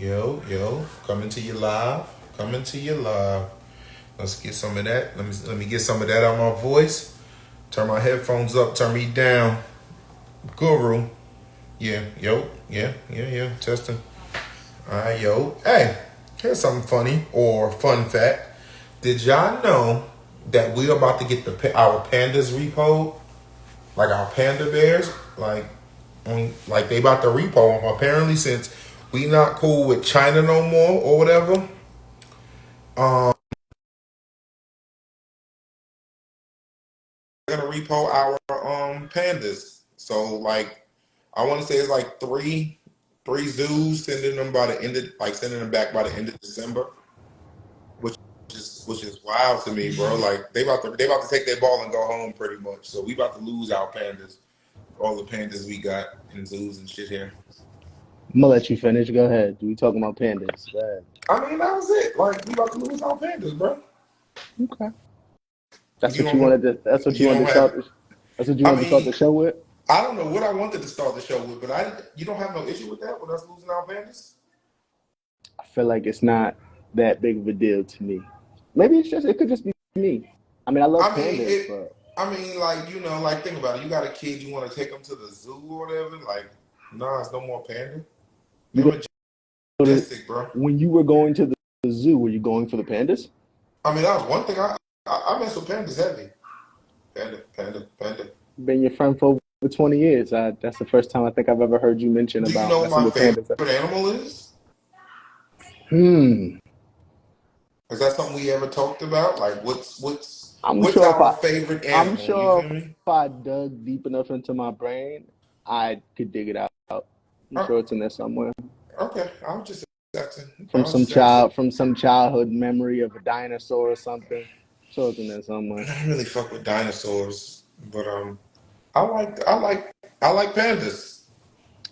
Yo, coming to you live. Coming to you live. Let's get some of that. Let me get some of that out of my voice. Turn my headphones up, turn me down. Guru. Yeah. Testing. Alright, yo. Hey, here's something funny or fun fact. Did y'all know that we're about to get our pandas repoed? Like our panda bears? Like they about to repo them. Apparently, since we not cool with China no more or whatever, we're gonna repo our pandas. So like, I want to say it's like three zoos sending them by the end of sending them back by the end of December, which which is wild to me, bro. Like they about to take their ball and go home pretty much. So we about to lose our pandas, all the pandas we got in zoos and shit here. I'm gonna let you finish. Go ahead. We talking about pandas. Go ahead. I mean, that was it. Like we about to lose our pandas, bro. Okay. That's You what you don't have, wanted to. That's what you you wanted don't to start. have. That's what you I wanted to start the mean, show with. I don't know what I wanted to start the show with, but you don't have no issue with that with us losing our pandas. I feel like it's not that big of a deal to me. Maybe it's just. It could just be me. I mean, I love I mean pandas, it. but I mean, like like think about it. You got a kid, you want to take them to the zoo or whatever. Like, nah, it's no more panda. you They're go to majestic, bro. when you were going to the zoo. Were you going for the pandas? I mean, that was one thing. I mess with pandas heavy. Panda. Been your friend for over 20 years. That's the first time I think I've ever heard you mention Do you about know what messing my with favorite pandas. animal is? Hmm. Is that something we ever talked about? Like, I'm what's sure if our I. favorite I'm animal? You sure feel me? if I dug deep enough into my brain, I could dig it out. I'm Uh, sure it's in there somewhere. okay, I was just asking. I From was just asking. from some childhood memory of a dinosaur or something. I'm sure it's in there somewhere. I don't really fuck with dinosaurs, but I like I like I like pandas.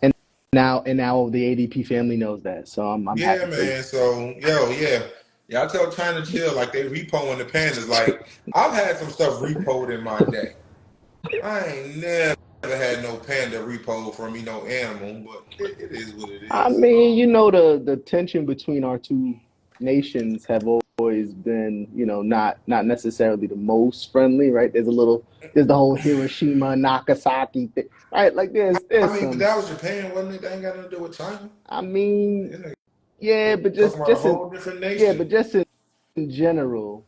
And now the ADP family knows that, so I'm Yeah, happy for you. man. So yeah. I tell China chill like they repoing the pandas. Like I've had some stuff repoed in my day. I ain't never had no panda repo from no animal, but it is what it I is. mean, the tension between our two nations have always been, not necessarily the most friendly, right? There's the whole Hiroshima, Nagasaki thing, right? Like I there's mean, but some. that was Japan, wasn't it? That ain't got nothing to do with China. I mean, It's yeah, like but talking just about a just in whole different yeah, nation. but just in general,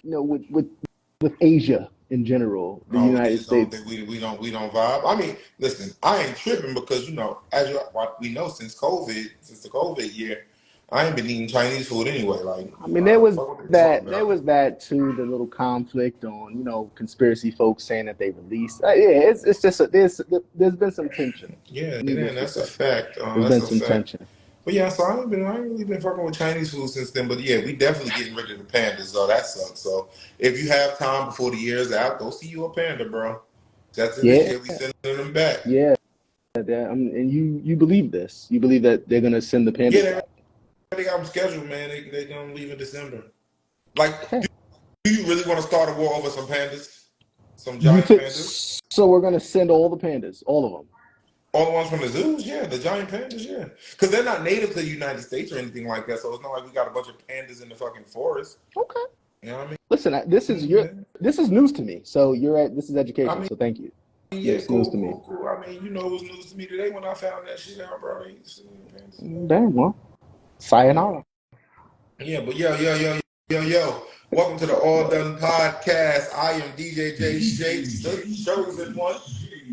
with Asia in general, the Oh, we United just don't States. think we don't vibe. I mean, listen, I ain't tripping because we know since the COVID year, I ain't been eating Chinese food anyway. Like, I mean, fuck what they talking there about. was that too, the little conflict on, conspiracy folks saying that they released. Yeah, it's just there's been some tension. Yeah, Needless to that's a say, fact. there's That's been a some fact. tension. But yeah, so I ain't really been fucking with Chinese food since then. But yeah, we definitely getting rid of the pandas, so that sucks. So if you have time before the year's out, go see you a panda, bro. That's in this Yeah, year. We sending them back. yeah, and you believe this? You believe that they're gonna send the Yeah, pandas they back? already got them scheduled, man. They gonna leave in December. Like, Okay. do you really want to start a war over some pandas, some You giant think pandas? so? We're gonna send all the pandas, all of them. All the ones from the zoos, yeah, the giant pandas, yeah, because they're not native to the United States or anything like that. So it's not like we got a bunch of pandas in the fucking forest. Okay. You know what I Listen, mean? this is news to me. So this is I education. mean, So thank you. yeah, It's news cool, to me. cool, cool. I mean, it was news to me today when I found that shit out, bro. They used to pandas in there. Damn well. Yeah, Sayonara. yeah, but yo. Welcome to the All Done Podcast. I am DJ J Shakes, the chosen one.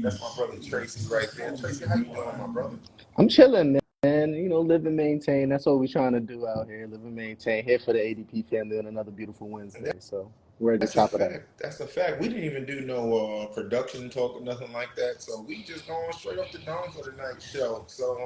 That's my brother Tracy right there. Tracy, how you doing, my brother? I'm chilling, man. Live and maintain. That's what we're trying to do out here. Live and maintain. Here for the ADP family on another beautiful Wednesday. So we're ready to That's a chop it up. fact. That's a fact. We didn't even do no production talk or nothing like that. So we just going straight up to dawn for the night show. So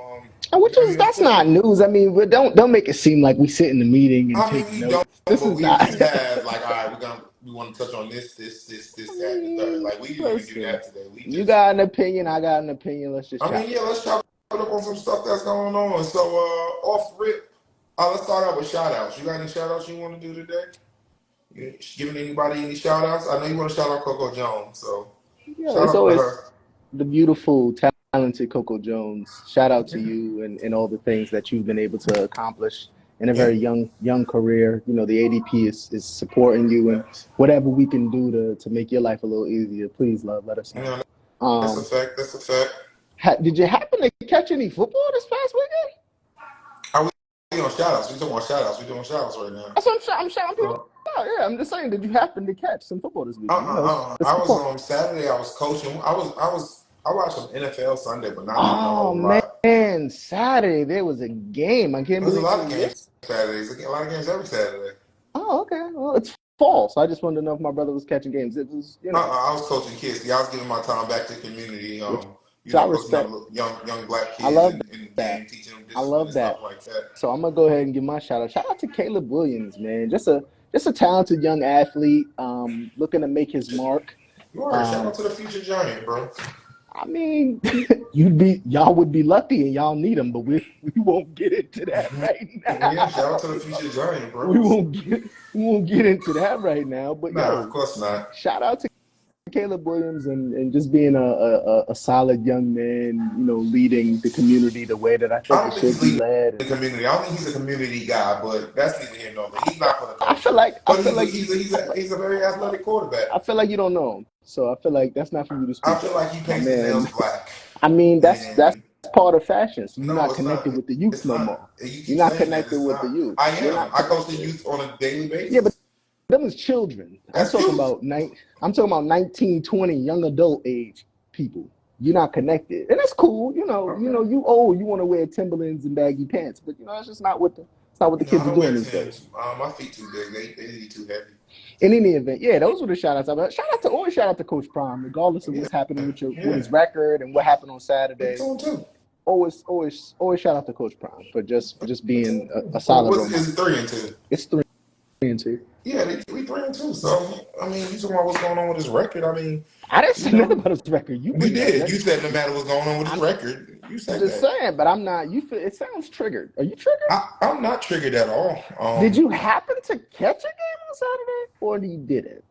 Which I is mean, let's that's put not some. news. I mean, but don't make it seem like we sit in the meeting and I mean, take we don't, notes. This but is we at not. least have like, all right, we want to touch on this, I that, and the third. mean, Like we didn't even do listen. that today. We You just, got an opinion. I got an opinion. Let's just I mean, chop it yeah, up. let's chop it up on some stuff that's going on. So off rip, let's start out with shout outs. You got any shout outs you want to do today? You giving anybody any shout outs? I know you want to shout out Coco Jones, so Yeah, shout it's out to always her. the beautiful, talented Coco Jones. Shout out to you and all the things that you've been able to accomplish in a Yeah, very young career. You know, the ADP is supporting you, and whatever we can do to make your life a little easier, please, love, let us you know. know, that's a fact. That's a fact. Did you happen to catch any football this past weekend? Are we on shout outs? We talking about shout outs. We doing shout outs right now. That's what I'm shouting people Uh, out. Yeah, I'm just saying, did you happen to catch some football this weekend? You know, it's I was important. on Saturday. I was coaching. I watched some NFL Sunday, but not even a Oh whole lot. man, Saturday there was a game. I can't There's a believe it lot of was games yes. Saturdays. A lot of games every Saturday. Oh, okay. Well, it's fall, so I just wanted to know if my brother was catching games. It was, I was coaching kids. Yeah, I was giving my time back to the community. which I Coaching up respect. young black I kids love in the that. game, teaching them I discipline love and stuff that. like that. So I'm gonna go ahead and give my shout out. Shout out to Caleb Williams, man. Just a talented young athlete, looking to make his mark. You are. Shout out Um, to the future giant, bro. I mean, y'all would be lucky and y'all need him, but we won't get into that right Yeah, shout out now. to the future giant, we bro. won't get we won't get into that right now. But Nah, of yo, course not. shout out to Caleb Williams and just being a solid young man, leading the community the way that I I think it don't think should he's be leading led. the And community. I don't think he's a community guy, but that's neither here nor there. I He's feel, not for the I feel culture, like I but feel like he's a very athletic quarterback. I feel like you don't know him, so I feel like that's not for you to I speak feel of, like he my paints his nails man. black, I mean, that's and part of fashion. So you're no, not it's not. connected with the youth It's no not. more. You You're keep not saying that connected it's with the not. youth. I You're am. not I coach the connected. youth on a daily Yeah, but basis. them is children. I'm That's talking youth. about I'm talking about 19, 20, young adult age people. You're not connected, and that's cool. Okay. You old. You want to wear Timberlands and baggy pants, but that's just not what the No, I kids are don't wear doing these days. Timbs. My feet too big. They need too heavy. In any event, yeah, those were the shout outs. Always shout out to Coach Prime, regardless of Yeah, what's happening with his yeah. record and what happened on Me Saturday. too. Always shout out to Coach Prime for just Me being too. a What solid role was model. is it 3-2? It's 3-2. Yeah, we 3-2. So I mean, you talking about what's going on with his record? I mean, I didn't you say nothing know, about his record. You you put that, did. man. You said no matter what's going on with his I'm record, you said just that. saying, but I'm not. You feel it sounds triggered. Are you triggered? I'm not triggered at all. Did you happen to catch a game on Saturday, or you didn't?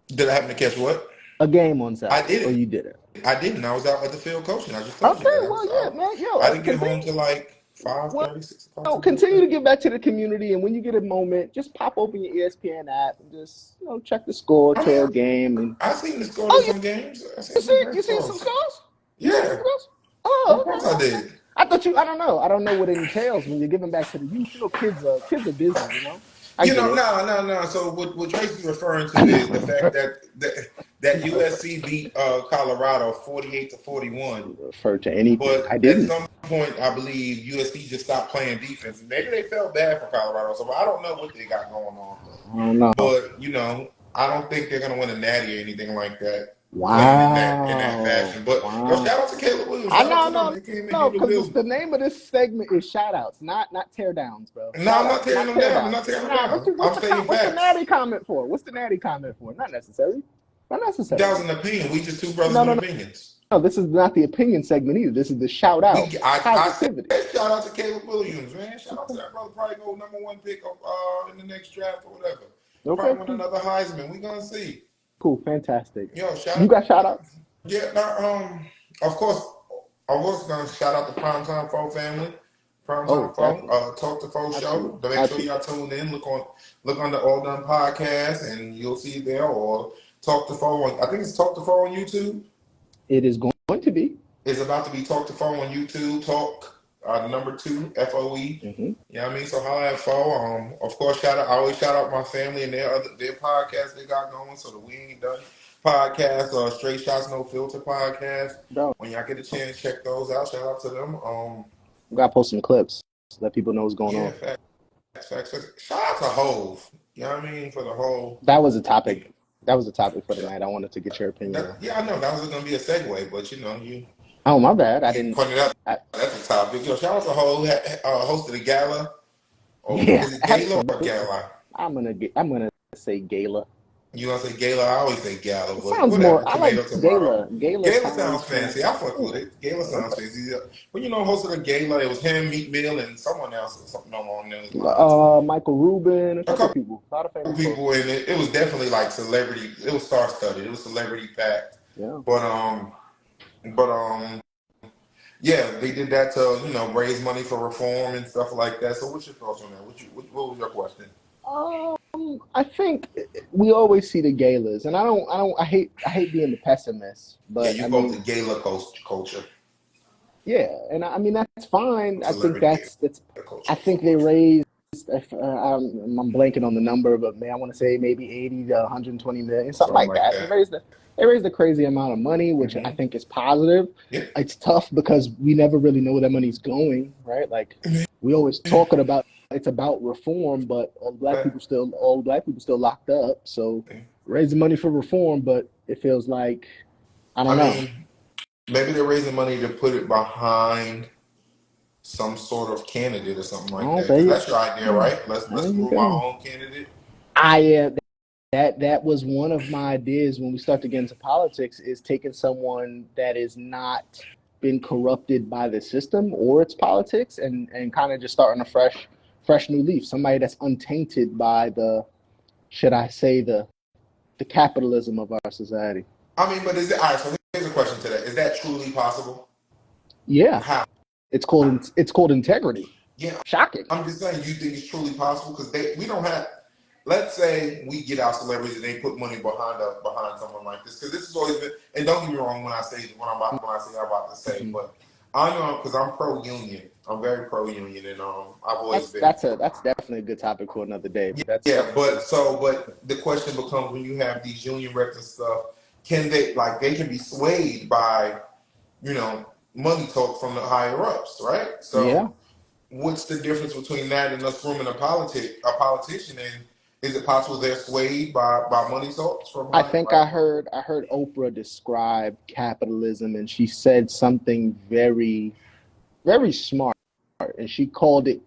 Did I happen to catch what? A game on I Saturday, or didn't. you didn't? I didn't. I was out at the field coaching. I just told you Okay, that. well, yeah, man. Yo, I didn't get home continue. till like Well, 5:30, 6 o'clock, no, something like continue that. to give back to the community, and when you get a moment, just pop open your ESPN app and just check the score I to a mean, game. And I seen the score to oh, some games. I seen you some see great you see some scores. scores? You see some Yeah, scores? Oh, of course I okay, okay. did. I thought you. I don't know. I don't know what it entails when you're giving back to the youth. Kids are busy. I get it. No. So what Tracy's referring to I is the never fact heard. that Never heard. USC beat Colorado 48-41. Refer to anything. But I at didn't. some point, I believe USC just stopped playing defense. Maybe they felt bad for Colorado. So I don't know what they got going on. I don't know. But I don't think they're gonna win a natty or anything like that. Playing in that Wow. fashion. But Wow. shout out to Caleb Williams. I Shout out know, to them. no, They came in no, here to because build. the name of this segment is shout outs, not tear downs, bro. No, Shout I'm not outs, tearing not them tear down. I'm downs. not tearing them Nah, down. I'm stating what's the facts. natty comment for? What's the natty comment for? Not necessary. Not That was necessary. an opinion. We just two brothers No, with no, no, opinions. no. This is not the opinion segment either. This is the shout out I positivity. said shout out to Caleb Williams, man. Shout out to that brother. Probably go number one pick of, in the next draft or whatever. Okay, Probably win cool. another Heisman. We gonna see. Cool, fantastic. Yo, You shout got shout out. outs? Yeah, of course, I was gonna shout out the Primetime Foe family. Oh, Primetime Foe, definitely. Talk to Foe show. Absolutely. To make sure y'all Absolutely. tune in. Look on the All Done podcast, and you'll see it there. Or Talk to Foe on. I think it's Talk to Foe on YouTube. It is going to be. It's about to be Talk to Foe on YouTube. Talk number 2 FOE. Mm-hmm. You know what I mean? So holla at Foe. Of course, I always shout out my family and their podcast they got going. So the We Ain't Done podcast, Straight Shots No Filter podcast. Bro, When y'all get a chance, check those out. Shout out to them. we got to post some clips. Let people know what's going Yeah, on. facts. Shout out to Hove. You know what I mean? For the whole. That was a topic. That was a topic for the night. I wanted to get your opinion on. Yeah, I know that was gonna be a segue, but you Oh, my bad. I you didn't. pointed out I, that's a topic. Shout out to Hove. Hosted a gala. Or yeah, is it gala or absolutely. gala? I'm gonna say gala. You gonna say gala? I always say gala, It but sounds whatever. more. I like Tomato, tomato. gala. Gala Gala sounds sounds more. fancy. I fuck with Yeah. it. Gala sounds Okay. fancy. Well, hosted a gala. It was him, Meat Mill, and someone else or something along those lines. Michael Rubin, a A couple couple people, a lot of famous folks. people in it. It was definitely like celebrity. It was star studded. It was celebrity packed. Yeah. But Yeah, they did that to raise money for reform and stuff like that. So, what's your thoughts on that? What was your question? I think we always see the galas, and I hate being the pessimist, Yeah, but you I call it mean, the gala culture, yeah, and I mean that's fine. I think celebrity that's. gala culture, I or think something they like that. raised. If, I'm blanking on the number, but man, I want to say maybe 80 to 120 million, something Something like like that. that. They raised a crazy amount of money, which I Hmm. think is positive. Yeah. It's tough because we never really know where that money's going, right? Like we always talking about it's about reform, but Okay. all black people still locked up. So raising money for reform, but it feels like I don't I know. mean, maybe they're raising money to put it behind some sort of candidate or something like Oh, that. there Because you, that's your idea, hmm, right? Let's there you groom our go. own candidate. I that was one of my ideas when we start to get into politics is taking someone that is not been corrupted by the system or its politics and kind of just starting a fresh new leaf. Somebody that's untainted by the should I say the capitalism of our society. I mean, but is it all right? So here's a question to that: Is that truly possible? Yeah, How? it's called integrity. Yeah, Shocking. I'm just saying. You think it's truly possible? Because we don't have. Let's say we get our celebrities and they put money behind someone like this. Because this has always been. And don't get me wrong when I say when I say I'm about to say, Mhm. but I'm because I'm pro union. I'm very pro union, and I've always been. That's definitely a good topic for another day. But that's Yeah, definitely but the question becomes when you have these union reps and stuff, can they can be swayed by you know money talk from the higher ups, right? yeah. So what's the difference between that and us grooming a politician? And is it possible they're swayed by money talks from I high think like? I heard Oprah describe capitalism, and she said something very smart, and she called it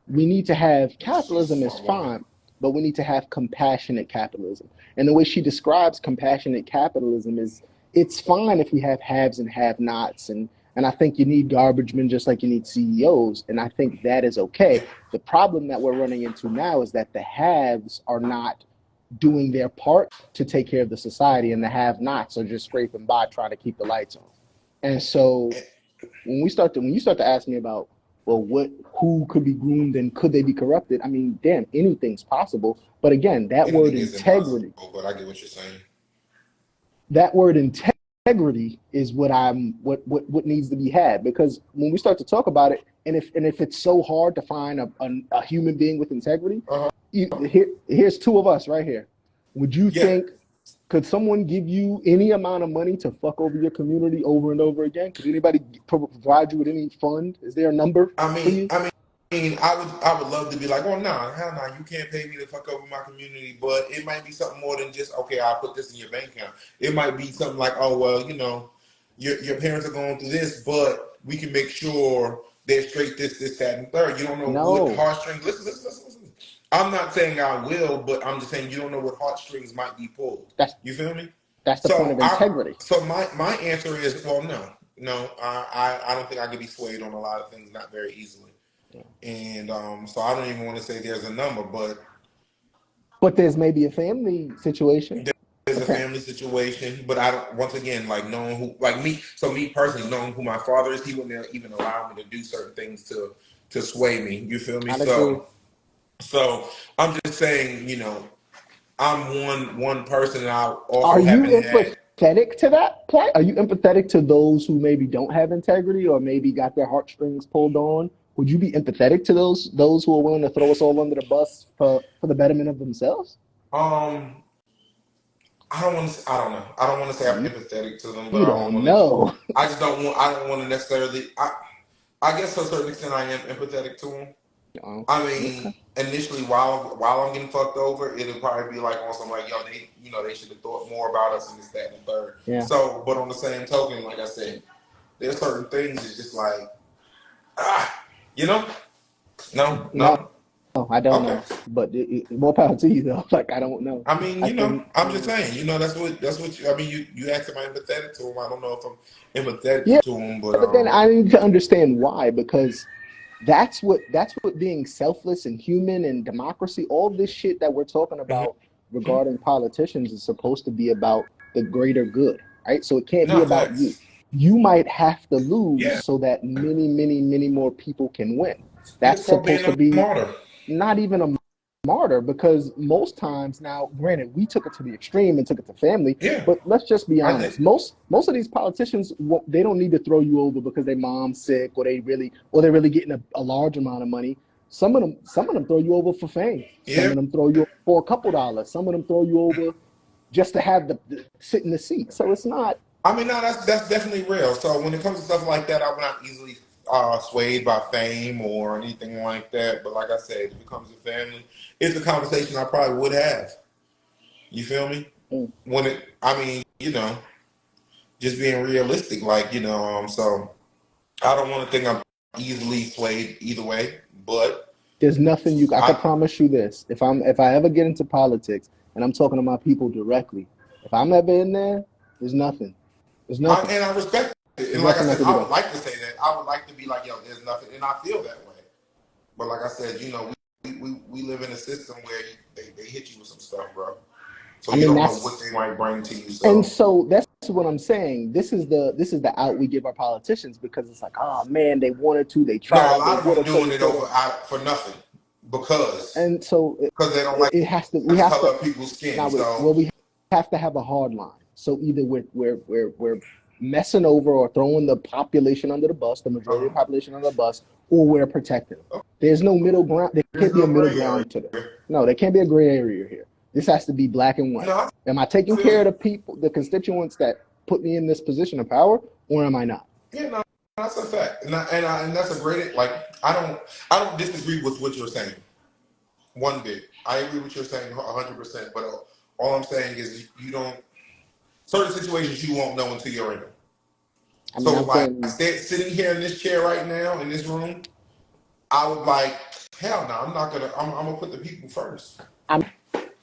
we need to have She's a capitalism is smart woman. fine, but we need to have compassionate capitalism. And the way she describes compassionate capitalism is it's fine if we have haves and have nots and I think you need garbage men just like you need CEOs. And I think that is Yeah, okay. The problem that we're running into now is that the haves are not doing their part to take care of the society, and the have nots are just scraping by trying to keep the lights on. And so when you start to ask me about well what who could be groomed and could they be corrupted, I mean damn anything's possible, but again anything is impossible, but I get what you're saying. that word integrity is what needs to be had, because when we start to talk about it, and if it's so hard to find a human being with integrity, Uh-huh. here's two of us right here. Would you Yeah, think could someone give you any amount of money to fuck over your community over and over again? Could anybody provide you with any fund? Is there a number I for mean, you? I mean, I would love to be like, oh no, hell no, you can't pay me to fuck over my community. But it might be something more than just okay, I'll put this in your bank account. It might be something like, oh well, your parents are going through this, but we can make sure they're straight this, that, and third. You don't know what No, heartstrings. Listen. I'm not saying I will, but I'm just saying you don't know what heartstrings might be pulled. that's You feel me? that's the point of integrity. So my answer is well no I don't think I can be swayed on a lot of things not very easily. And so I don't even want to say there's a number, but But there's maybe a family situation. there's A a parent. family situation. But I don't. Once again, like knowing who, like me. So me personally, knowing who my father is, he wouldn't even allow me to do certain things to sway me. You feel me? I'd agree. So I'm just saying, I'm one person, and I Are also you haven't had. empathetic to that play? Are you empathetic to those who maybe don't have integrity or maybe got their heartstrings pulled on? Would you be empathetic to those who are willing to throw us all under the bus for the betterment of themselves? Um, I don't want to. I don't know. I don't want to say I'm You, empathetic to them, but you I don't don't want to. know. I just don't want. I don't want to necessarily. I guess to a certain extent, I am empathetic to them. Oh, I okay. mean, initially, while I'm getting fucked over, it'll probably be like on some like, yo, they should have thought more about us and this, that, and the third. Yeah. So, but on the same token, like I said, there's certain things it's just like, ah, you know, No, no, I don't okay. know. But more power to you though. Like I don't know. I mean, I think I'm just saying, that's what I mean. You asked am I empathetic to him? I don't know if I'm yeah, empathetic to him, but but then I need to understand why, because that's what being selfless and human and democracy, all this shit that we're talking mhm, about regarding politicians is supposed to be about the greater good, right? So it can't be no about you. facts. You might have to lose Yeah, so that many, many, many more people can win. it's That's called being supposed to a be martyr. not even a martyr, because most times now, granted, we took it to the extreme and took it to family, Yeah, but let's just be I honest. think. Most of these politicians, they don't need to throw you over because their mom's sick, or they're really getting a large amount of money. Some of them throw you over for fame. Some Yeah, of them throw you over for a couple dollars. Some of them throw you over just to have the sit in the seat. So it's not. I mean, no, that's definitely real. So when it comes to stuff like that, I'm not easily swayed by fame or anything like that. But like I said, if it comes to family, it's a conversation I probably would have. You feel me? Mm. I mean, just being realistic, like so I don't want to think I'm easily swayed either way. But There's nothing I can I, promise you this. If I ever get into politics and I'm talking to my people directly, if I'm ever in there, there's nothing. There's nothing. and I respect it. And There's like I nothing that said, can be I would done. like to say that. I would like to be like, yo, there's nothing, and I feel that way. But like I said, we live in a system where they hit you with some stuff, bro. So I you mean, don't know what that's they might bring to you. and So so that's what I'm saying. This is the out we give our politicians, because it's like, oh man, they wanted to, they no, a tried, they lot of would them have, could doing have, it should over have, for nothing because and so they don't it, like it has to. We the have color to of people's skin. now. So Well, we have to have a hard line. So either we're messing over or throwing the population under the bus, the majority of the uh, population under the bus, or we're protecting them. There's no middle ground. There there's can't be a no middle gray area. ground to this. No, there can't be a gray area here. This has to be black and white. No, Am I taking I feel care of you. the people, the constituents that put me in this position of power, or am I not? Yeah, no, that's a fact, and that's a great like I don't disagree with what you're saying one bit. I agree with what you're saying 100%. But all I'm saying is you don't certain situations you won't know until you're in them. I mean, So I've like been. sitting here in this chair right now in this room, I would like hell no, I'm not gonna. I'm gonna put the people first, I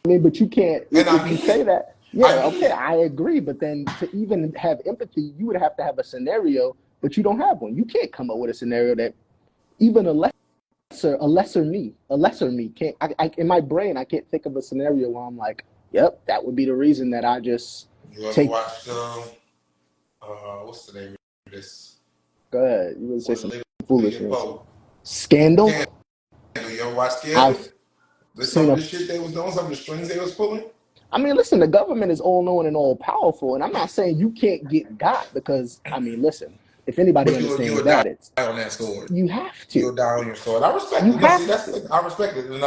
mean, but you can't. and If I you mean say it. that, yeah, I mean okay, it. I agree. But then to even have empathy, you would have to have a scenario, but you don't have one. You can't come up with a scenario that even a lesser me can't. In my brain, I can't think of a scenario where I'm like, yep, that would be the reason that I just You ever take. watched what's the name of this? Go ahead, you would say With some Leah foolishness. Pope. Scandal. Scandal. You ever watch Scandal? I've There's some seen of a. the shit they was doing, some of the strings they was pulling. I mean, listen, the government is all knowing and all powerful, and I'm not saying you can't get got, because I mean, listen, if anybody But you understands would die that, it's on that sword. you have You'll to. die on your sword. I respect You it. No, see, have that's to. I respect it. And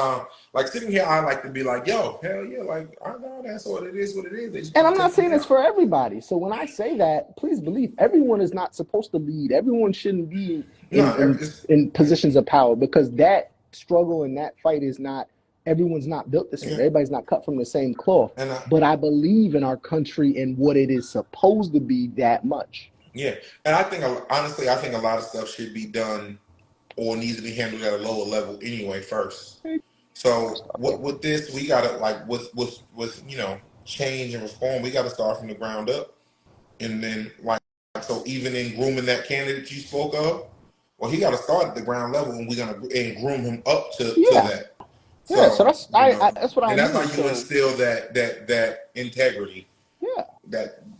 like sitting here, I like to be like, yo, hell yeah, like I know that's what it is. What it is. They just And keep I'm not taking saying me it's out. for everybody. So when I say that, please believe everyone is not supposed to lead. Everyone shouldn't be No, in positions of power, because that struggle and that fight is not, everyone's not built the same. yeah, Everybody's not cut from the same cloth. and But I believe in our country and what it is supposed to be that much. yeah, and I think honestly, I think a lot of stuff should be done or needs to be handled at a lower level anyway first. So what with this, we gotta like with change and reform, we gotta start from the ground up, and then like so even in grooming that candidate you spoke of, well, he got to start at the ground level, and we're gonna and groom him up to Yeah. that. Yeah. So So that's what I and that's how mean. you So instill that integrity, yeah.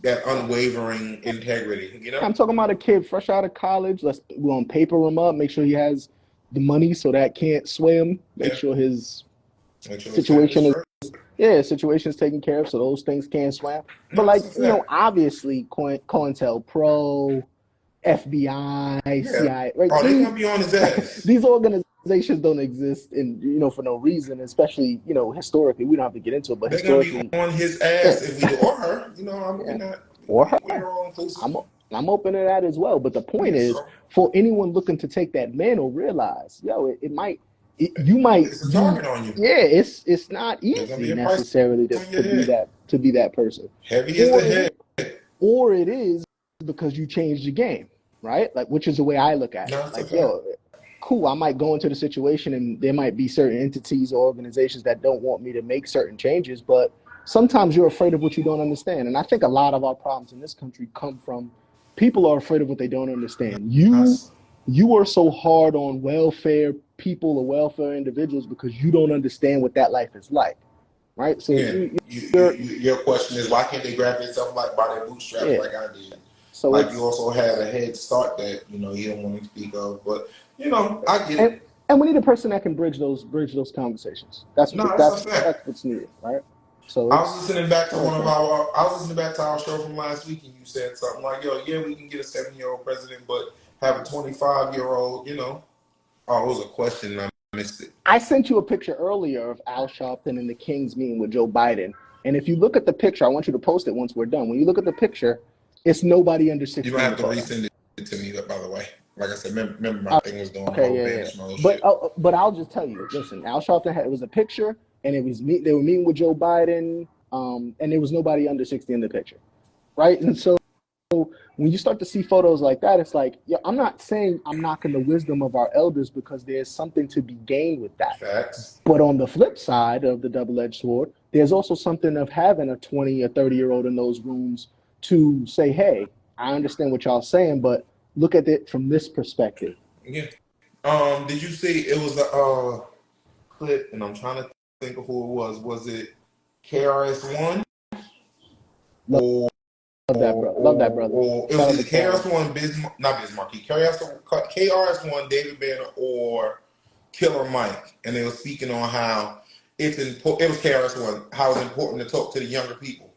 that unwavering integrity. I'm talking about a kid fresh out of college. We're gonna paper him up, make sure he has the money so that can't sway him. Make Yeah, sure his make sure his family's situation is, straight. yeah, situation's taken care of, so those things can't swim. But No, that's like, a fact. obviously, COINTELPRO, FBI, Yeah. CIA, right? Oh, they're These gonna be on his ass. these organizations don't exist for no reason, especially historically. We don't have to get into it, but They're gonna be historically, on his yeah, ass if we do, or her. We're yeah, not. or We're her. all inclusive. I'm open to that as well. But the point Yeah. is, So for anyone looking to take that mantle, realize, you might it's a be, target on you. yeah, it's not There's gonna easy be a price necessarily to, on your to be head. that person, Heavy as the or it head. is, or it is because you changed the game, right? Like, which is the way I look at it. No, it's a Like, fact. cool, I might go into the situation and there might be certain entities or organizations that don't want me to make certain changes, but sometimes you're afraid of what you don't understand. And I think a lot of our problems in this country come from people are afraid of what they don't understand. Us. You are so hard on welfare people or welfare individuals because you don't understand what that life is like, right? So Yeah. you're Your question is why can't they grab themselves like by their bootstraps yeah. like I did? So like you it's also had a head start that you don't want to speak of. But I get and it. and we need a person that can bridge those conversations. No, that's a fact. That's what's needed, right? So I was listening back to I understand. I was listening back to our show from last week, and you said something like, "Yo, yeah, we can get a 7-year-old president, but have a 25-year-old." Oh, it was a question, and I missed it. I sent you a picture earlier of Al Sharpton and the Kings meeting with Joe Biden. And if you look at the picture, I want you to post it once we're done. When you look at the picture, it's nobody under You 60 might in have the to photo. resend it to me, by the way. Like I said, remember my Uh, thing was doing the okay, whole yeah, yeah. vanish mode shit. But I'll just tell you, listen, Al Sharpton it was a picture, and they were meeting with Joe Biden, and there was nobody under 60 in the picture, right? And so when you start to see photos like that, it's like, yeah, I'm not saying I'm knocking the wisdom of our elders because there's something to be gained with that. Facts. But on the flip side of the double-edged sword, there's also something of having a 20 or 30-year-old in those rooms to say, hey, I understand what y'all saying, but look at it from this perspective. Yeah. Did you see it was a clip, and I'm trying to think of who it was. Was it KRS-One Love, or love that, bro. Love that, brother. or it was Shout out to either KRS. KRS-One, not Bismarcky, KRS-One, David Banner, or Killer Mike, and they were speaking on how it's important. It was KRS-One, how it's important to talk to the younger people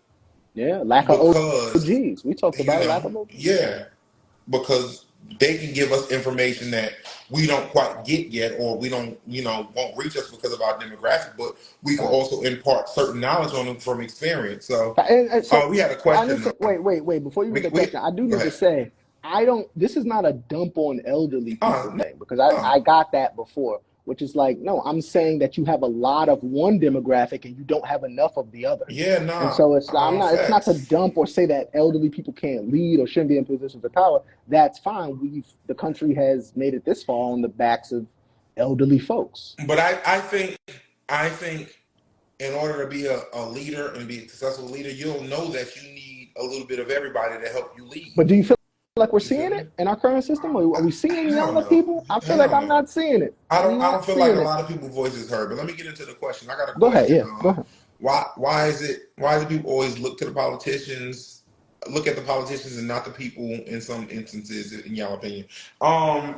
Yeah, lack of because OGs. We talked about it, lack of OGs. yeah, because they can give us information that we don't quite get yet, or we don't, won't reach us because of our demographic, but we can also impart certain knowledge on them from experience. So, And so we had a I need question to though. wait. Before you read the We question, I do go need to ahead. say I don't. This is not a dump on elderly people No, thing because no. I got that before, which is like no. I'm saying that you have a lot of one demographic and you don't have enough of the other, Yeah, and nah. so I'm not. It's not to Facts. dump or say that elderly people can't lead or shouldn't be in positions of power. That's fine. The country has made it this far on the backs of elderly folks. But I think in order to be a leader and be a successful leader, you'll know that you need a little bit of everybody to help you lead. But do you feel like we're You feel seeing me? it in our current system? Are we seeing Hell younger no. people? I feel like Hell I'm no. not seeing it. I'm I don't not feel like seeing a it. lot of people's voices heard. But let me get into the question. I got a Go ahead. question. Yeah, go ahead. Why do people always look to the politicians, look at the politicians and not the people in some instances, in your opinion? I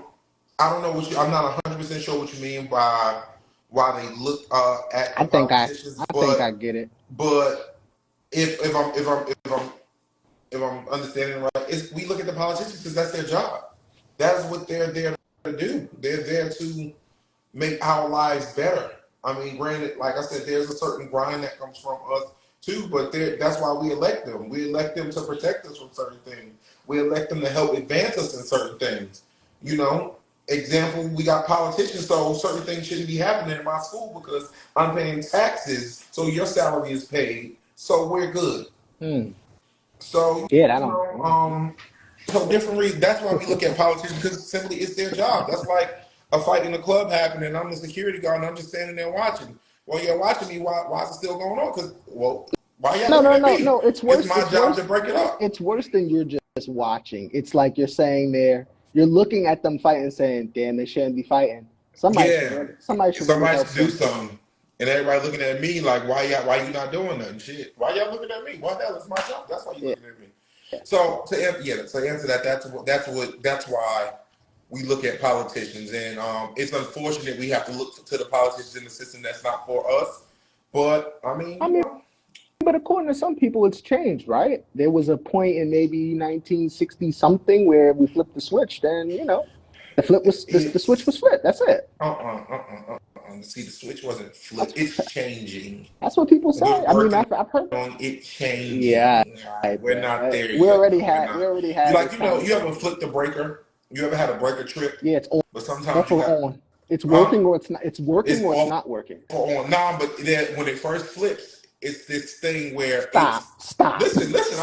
don't know I'm not 100% sure what you mean by why they look at the politicians, I think I get it. but if I'm understanding it right, we look at the politicians because that's their job. That's what they're there to do. They're there to make our lives better. I mean, granted, like I said, there's a certain grind that comes from us too, but that's why we elect them. We elect them to protect us from certain things. We elect them to help advance us in certain things. You know, example, we got politicians, so certain things shouldn't be happening in my school because I'm paying taxes, so your salary is paid, so we're good. Hmm. So Yeah, I you don't. know, so different reasons. That's why we look at politicians because simply it's their job. That's like a fight in the club happening, and I'm the security guard, and I'm just standing there watching. Well, you're watching me. Why is it still going on? Because why y'all looking at me? No. It's It's worse. my It's job to worse. break it up. It's worse than you're just watching. It's like you're saying you're looking at them fighting, saying, "Damn, they shouldn't be fighting." Yeah, Somebody should really somebody help should do them. something, and everybody looking at me like, why you not doing nothing? Shit, why y'all looking at me? What the hell? It's my job. That's why you Yeah. looking at me. So to answer that, that's why we look at politicians, and it's unfortunate we have to look to the politicians in the system that's not for us. But I mean, I mean, but according to some people, it's changed, right? There was a point in maybe 1960 something where we flipped the switch. Then the switch was it's flipped. That's it. see, the switch wasn't That's flipped. It's changing. that's what people We're say. I mean, working I've heard. on it Yeah, changing. All right, right, we're man. not there We yet. already No, we're had we not. already You had like this you ever conversation. flipped a breaker? You ever had a breaker trip? Yeah, it's But sometimes off you or got, on. It's huh? working or it's not. It's working It's or it's off not working. or on. Nah, but then when it first flips, it's this thing where Stop. Stop. Stop. Okay, go listen.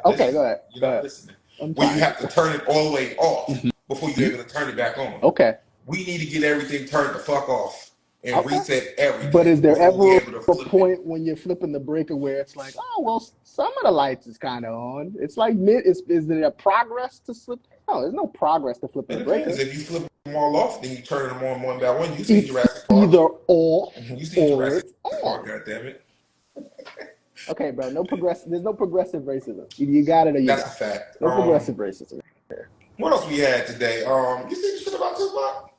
ahead. You're Go not ahead. listening. I'm Where you trying. have to turn it all the way off Mhm. before you're able to turn it back on. Okay. We need to get everything turned the fuck off and Okay. reset But everything is there before we're ever able to a flip it. point when you're flipping the breaker where it's like, oh well, some of the lights is kind of on. It's like is there a progress to flip? No, there's no progress to flipping It a depends. breaker. If you flip them all off, then you turn them on one by one. You seen It's Jurassic Park. either off You seen or Jurassic it's Park, on. goddammit. Okay, bro. No progressive. There's no progressive racism. You got it or you That's got a it. fact. No progressive racism. What else we had today? You see the shit about Tupac?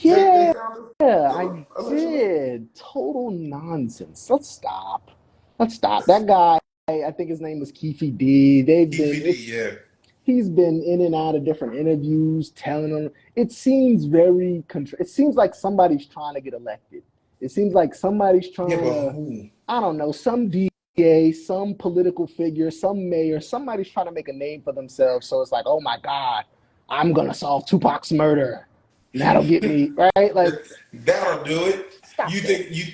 Drake they Yeah, found I him allegedly. did. Total nonsense. Let's stop. Let's stop. That guy, I think his name was Keefe D. They've been EVD, it's yeah. he's been in and out of different interviews telling them it seems very it seems like somebody's trying to get elected. It seems like somebody's Yeah, trying but to, who? I don't know, some DA, some political figure, some mayor, somebody's trying to make a name for themselves. So it's like, oh my God, I'm gonna solve Tupac's murder. And that'll get me right. Like, That'll do it. stop this.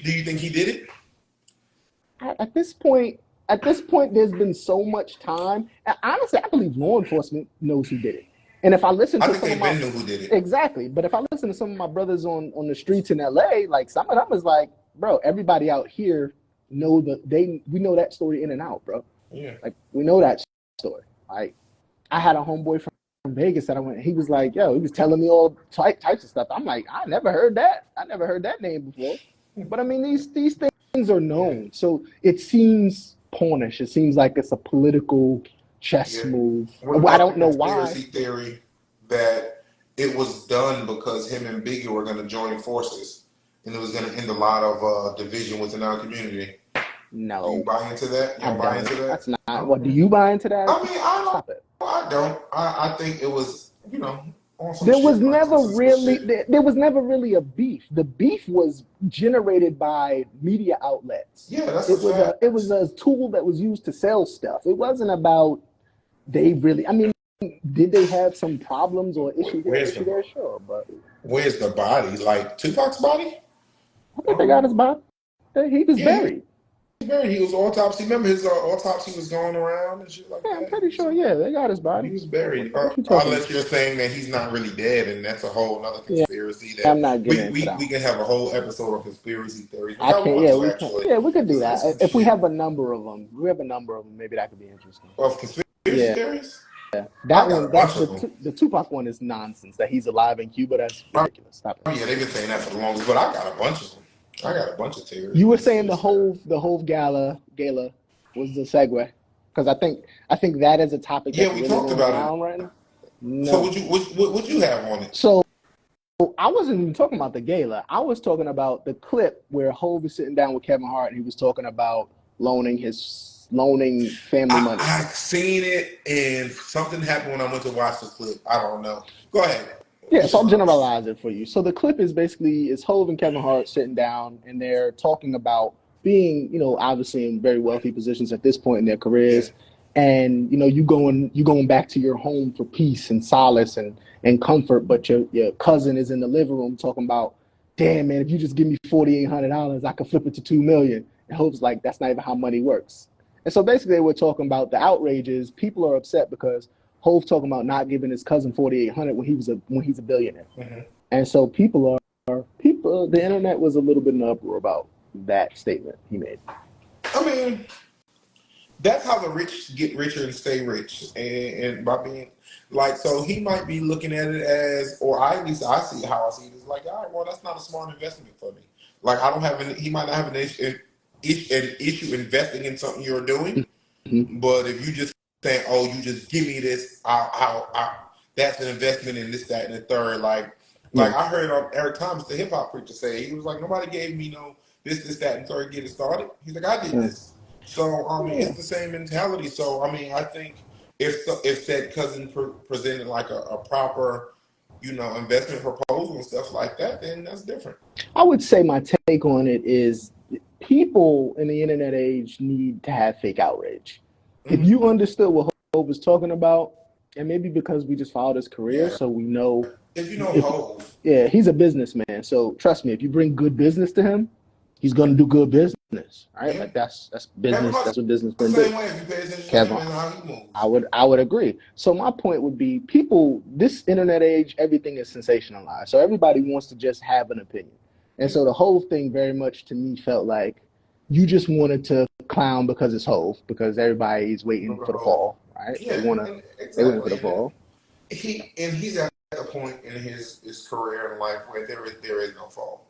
Do you think he did it? At this point, there's been so much time. And honestly, I believe law enforcement knows who did it. And if I listen I to think some they of my been knew who did it. exactly, but if I listen to some of my brothers on the streets in LA, like some of them is like, bro, everybody out here know we know that story in and out, bro. Yeah. Like we know that story. Like I had a homeboy from Vegas that I went. He was like, yo, he was telling me all types of stuff. I'm like, I never heard that. I never heard that name before. But I mean, these things are Yeah. known, so it seems pawnish. It seems like it's a political chess Yeah. move. What I about don't the know why. conspiracy theory that it was done because him and Biggie were going to join forces and it was going to end a lot of division within our community? Do you No, buy into that? You I don't buy don't. into that? That's not. What do Okay. you buy into that? I mean, I don't. Stop it. I don't. I think it was, on some There was shit, like some never suspicious really shit. there was never really a beef. The beef was generated by media outlets. Yeah, that's a It was fact. a tool that was used to sell stuff. It wasn't about they really. I mean, did they have some problems or issue here, Where's issue the there? Sure, but Where's the body? Like Tupac's body? I think they got his body. He was Yeah, he was buried. buried. He was autopsy. Remember his autopsy was going around and shit like Yeah, I'm that. pretty sure. Yeah, they got his He body. was buried. What you talking about? Unless you're saying that he's not really dead, and that's a whole other Yeah, conspiracy I'm that not getting into that we one. can have a whole episode of conspiracy theories, which I I can't. want Yeah, to actually. we could do It's that some if we shit have a number of them. We have a number of them. Maybe that could be interesting. of conspiracy Yeah. theories. I That got one, a bunch of them. the Tupac one is nonsense. That he's alive in Cuba, that's ridiculous. Stop it. Yeah, they've been saying that for the longest, but I got a bunch of them. I got a bunch of theories, You were saying conspiracy theories. the whole gala was the segue because I think that is a topic Yeah, that's we really talked going about it. around right now. So No, would you have on it? so I wasn't even talking about the gala. I was talking about the clip where Hov was sitting down with Kevin Hart and he was talking about loaning family money. I seen it and something happened when I went to watch the clip. I don't know. Go ahead. Yeah, What's so your I'll thoughts? generalize it for you. So the clip is basically it's Hov and Kevin Hart sitting down and they're talking about being, obviously in very wealthy positions at this point in their Yeah. careers. And you going back to your home for peace and solace and comfort, but your cousin is in the living room talking about, damn man, if you just give me $4,800, I could flip it to 2 million. And Hov's like, that's not even how money works. And so basically we're talking about the outrages. People are upset because Hove talking about not giving his cousin 4,800 when he's a billionaire, Mm-hmm. and so the internet was a little bit in uproar about that statement he made. I mean, that's how the rich get richer and stay rich, and by being like, so he might be looking at it as, or I at least I see how I see it is like, all right, well, that's not a smart investment for me. Like, I don't have any. He might not have an issue investing in something you're doing, Mm-hmm. but if you just saying, oh, you just give me this, that's an investment in this, that, and the third. Like Yeah, I heard Eric Thomas, the hip hop preacher, say he was like, nobody gave me no this, that, and third to get it started. He's like, I did yeah, this. So I mean, yeah. it's the same mentality. So I mean, I think if said cousin presented like a proper, investment proposal and stuff like that, then that's different. I would say my take on it is people in the internet age need to have fake outrage. If Mm-hmm. you understood what Hove was talking about, and maybe because we just followed his career, Yeah, so we know if you know if Hov, yeah, he's a businessman. So trust me, if you bring good business to him, he's gonna do good business. Right? yeah, Like that's Kevin business. Hart's That's what the businessmen do. same way. If you pay attention to him Kevin, and how he I moves. would I would agree. So my point would be people this internet age, everything is sensationalized. So everybody wants to just have an opinion. And Yeah. so the whole thing very much to me felt like you just wanted to clown because it's Hove, because everybody's waiting for the fall, right? Yeah, and They waiting for exactly. the And fall. he's at a point in his career and life where there is no fall.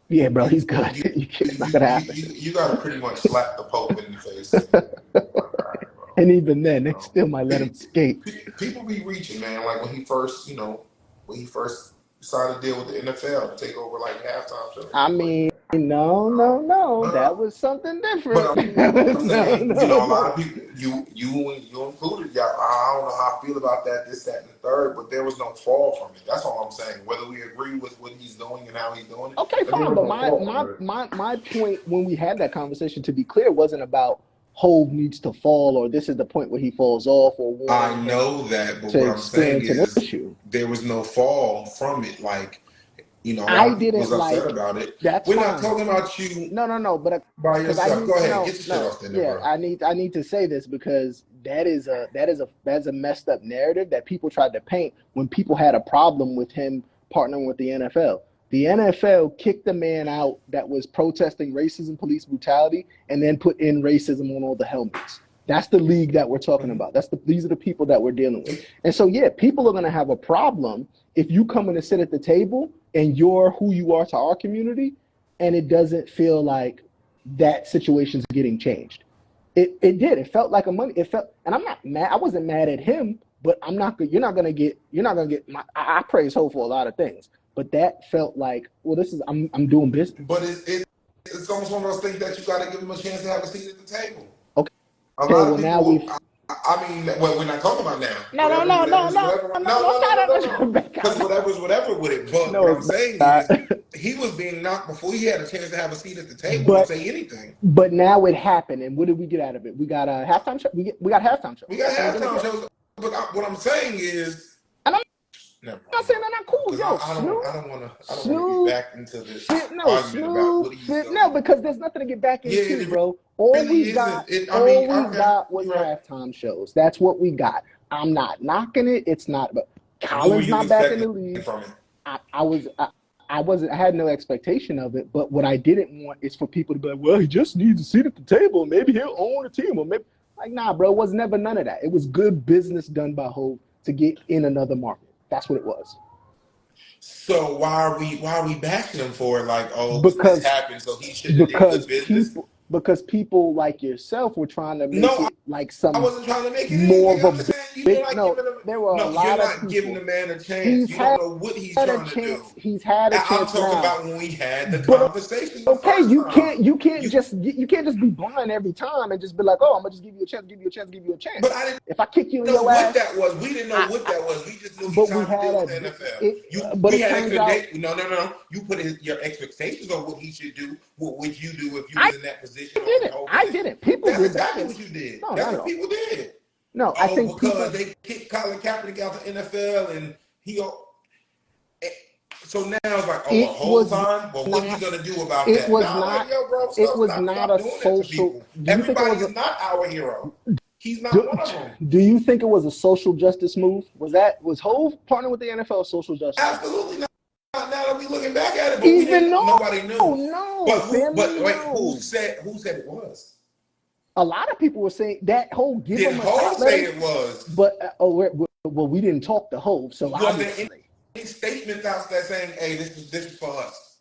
Yeah, bro, he's you good. you It's not gonna happen. you got to pretty much slap the Pope in the face and be like, all right, bro. And even then, they No. still might let him skate. People be reaching, man. Like when he first, when he first decided to deal with the NFL to take over like halftime shows, I like, mean, no, no, no. uh, That was something but different. I'm No, saying, no, a lot no. of people, you included, y'all. I don't know how I feel about that, this, that, and the third, but there was no fall from it. That's all I'm saying. Whether we agree with what he's doing and how he's doing it, Okay, but there fine. was But no my fall my from it. my my point when we had that conversation, to be clear, wasn't about Hove needs to fall or this is the point where he falls off or I wanting him know that, but to what I'm saying experience an is issue. there was no fall from it. Like, a lot I of people didn't was upset like. about it. That's We're not fine. talking about you No, no, no. But by because I yourself. need Go ahead, no, get your shit no. off there, Yeah, bro. I need to say this because that's a messed up narrative that people tried to paint when people had a problem with him partnering with the NFL. The NFL kicked the man out that was protesting racism, police brutality, and then put in racism on all the helmets. That's the league that we're talking Mhm. about. These are the people that we're dealing with. And so yeah, people are gonna have a problem if you come in and sit at the table and you're who you are to our community, and it doesn't feel like that situation's getting changed. It did. It felt like a money. It felt, and I'm not mad. I wasn't mad at him, but I'm not. You're not gonna get. I praise Hope for a lot of things, but that felt like, well, this is. I'm doing business. But it's almost one of those things that you got to give them a chance to have a seat at the table. A Okay. lot Well, of now people, we've. I mean, well, we're not talking about now. No, no, no, no, Whatever's no, whatever. no, No, no. no, Don't no, try no, no, that. no. Back Because out. whatever's whatever with it. But No, what it's I'm saying not. is, he was being knocked before he had a chance to have a seat at the table and But say anything. now it happened, and what did we get out of it? We got a halftime show. We got halftime shows. We got That's what we're gonna halftime get. shows. But what I'm saying is, And I'm never not mind, saying bro. they're not cool. Because Yo, I don't want to get Snoop back into this fit no argument about what Snoop he's fit no done. because there's nothing to get back Yeah, into, it bro. really isn't. I mean, All we okay, got was you're right. halftime shows. That's what we got. I'm not knocking it. It's not. But What were Colin's you not back in the expecting league. from it? I was. I wasn't. I had no expectation of it. But what I didn't want is for people to be like, well, he just needs a seat at the table. Maybe he'll own a team, or maybe like, nah, bro. It was never none of that. It was good business done by Hope to get in another market. That's what it was. So why are we bashing him for it? Like, oh, this because happened, so he shouldn't have did good business. because people like yourself were trying to No, make it like I some wasn't trying to make it more anything. of I'm a just saying you're big not no. giving him. There were a No, you're lot of not giving the people. man a chance. He's You don't had know what he's trying to do. he's had a I'm chance talking now, about when we had the but conversation the okay, first time. You, you can't just be blind every time and just be like, oh, I'm gonna just give you a chance, give you a chance, give you a but chance. I didn't If I kick you in know your what ass, that was. We didn't know I, what I that was. We just knew he's but we trying to had deal with a the NFL. but We it had turns out expectations. No, no, no. You put your expectations on what he should do. What would you do if you I was in that position or in didn't. the whole I position? didn't. People That's did, but I exactly didn't. what you did. No, That's not at what all. people did. No, I Oh, think because people. they kicked Colin Kaepernick out the NFL and he. eh, So now it's like, oh, a It whole was time. Well, what's he not. gonna do about It that? was Nah, like not. yo, bro, It stop, was stop, not stop a doing that to social. people. Do you think it Everybody was is a? not our hero. He's not Do, one of them. do you think it was a social justice move? Was Hove partnering with the NFL a social justice move? Absolutely not. Now that we looking back at it, but we Even didn't. no, Nobody knew. no, But who? family, But wait, no. Who said it was? A lot of people were saying that whole give Did him a shot, Hov let say him. it was? But well, we didn't talk to Hove, so Was there obviously. any statements out there saying, "Hey, this is for us"?